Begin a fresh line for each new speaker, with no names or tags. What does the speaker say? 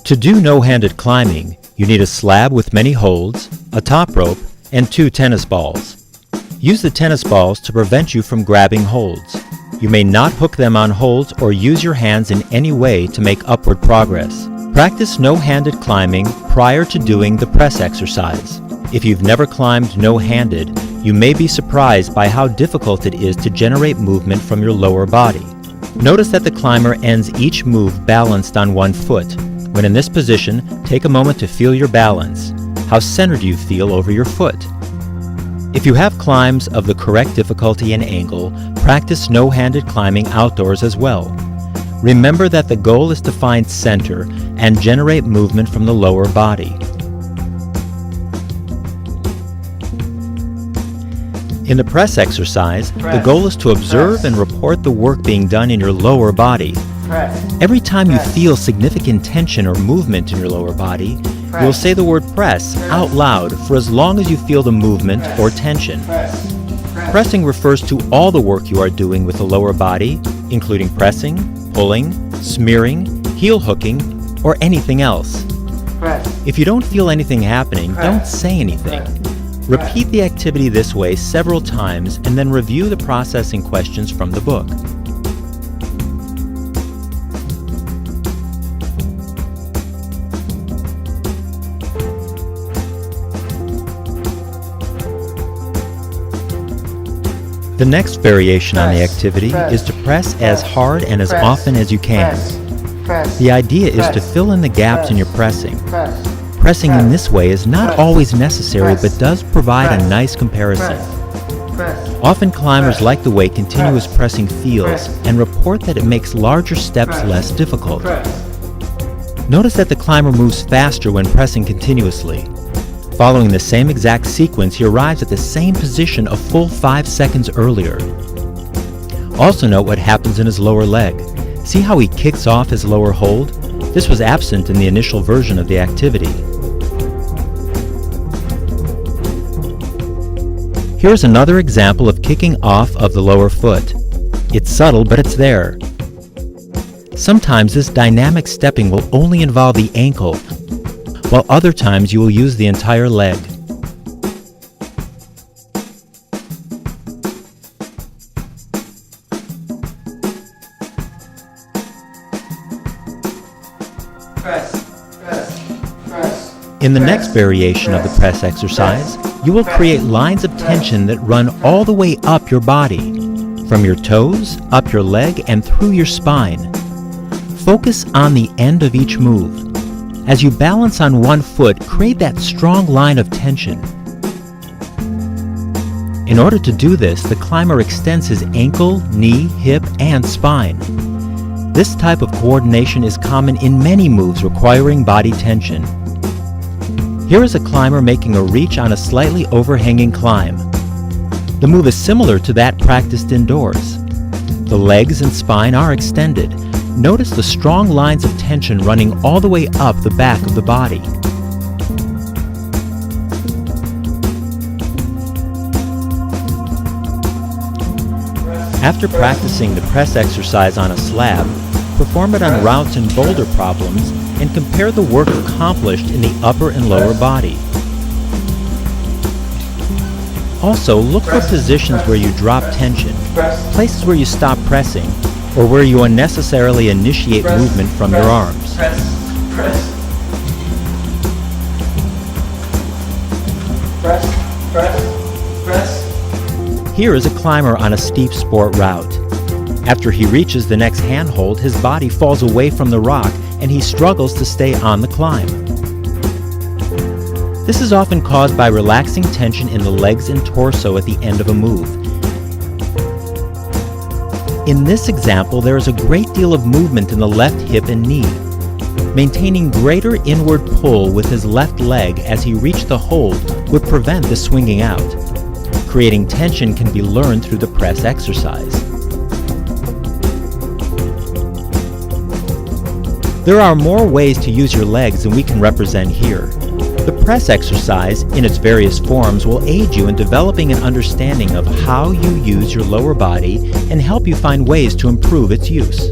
To do no-handed climbing, you need a slab with many holds, a top rope, and 2 tennis balls. Use the tennis balls to prevent you from grabbing holds. You may not hook them on holds or use your hands in any way to make upward progress. Practice no-handed climbing prior to doing the press exercise. If you've never climbed no-handed, you may be surprised by how difficult it is to generate movement from your lower body. Notice that the climber ends each move balanced on one foot. When in this position, take a moment to feel your balance. How centered you feel over your foot. If you have climbs of the correct difficulty and angle, practice no-handed climbing outdoors as well. Remember that the goal is to find center and generate movement from the lower body. In the press exercise, the goal is to observe and report the work being done in your lower body. Every time you feel significant tension or movement in your lower body, you'll say the word press out loud for as long as you feel the movement or tension. Pressing refers to all the work you are doing with the lower body, including pressing, pulling, smearing, heel hooking, or anything else. If you don't feel anything happening, don't say anything. Repeat the activity this way several times and then review the processing questions from the book. The next variation on the activity is to press as hard and as often as you can. The idea is to fill in the gaps in your pressing. Pressing in this way is not always necessary but does provide a nice comparison. Often climbers like the way continuous pressing feels and report that it makes larger steps less difficult. Notice that the climber moves faster when pressing continuously. Following the same exact sequence, he arrives at the same position a full 5 seconds earlier. Also note what happens in his lower leg. See how he kicks off his lower hold? This was absent in the initial version of the activity. Here's another example of kicking off of the lower foot. It's subtle, but it's there. Sometimes this dynamic stepping will only involve the ankle, while other times you will use the entire leg. In the next variation of the press exercise, you will create lines of tension that run all the way up your body, from your toes, up your leg, and through your spine. Focus on the end of each move. As you balance on one foot, create that strong line of tension. In order to do this, the climber extends his ankle, knee, hip, and spine. This type of coordination is common in many moves requiring body tension. Here is a climber making a reach on a slightly overhanging climb. The move is similar to that practiced indoors. The legs and spine are extended. Notice the strong lines of tension running all the way up the back of the body. After practicing the press exercise on a slab, perform it on routes and boulder problems and compare the work accomplished in the upper and lower body. Also, look for positions where you drop tension, places where you stop pressing, or where you unnecessarily initiate movement from your arms. Here is a climber on a steep sport route. After he reaches the next handhold, his body falls away from the rock and he struggles to stay on the climb. This is often caused by relaxing tension in the legs and torso at the end of a move. In this example, there is a great deal of movement in the left hip and knee. Maintaining greater inward pull with his left leg as he reached the hold would prevent the swinging out. Creating tension can be learned through the press exercise. There are more ways to use your legs than we can represent here. The press exercise, in its various forms, will aid you in developing an understanding of how you use your lower body and help you find ways to improve its use.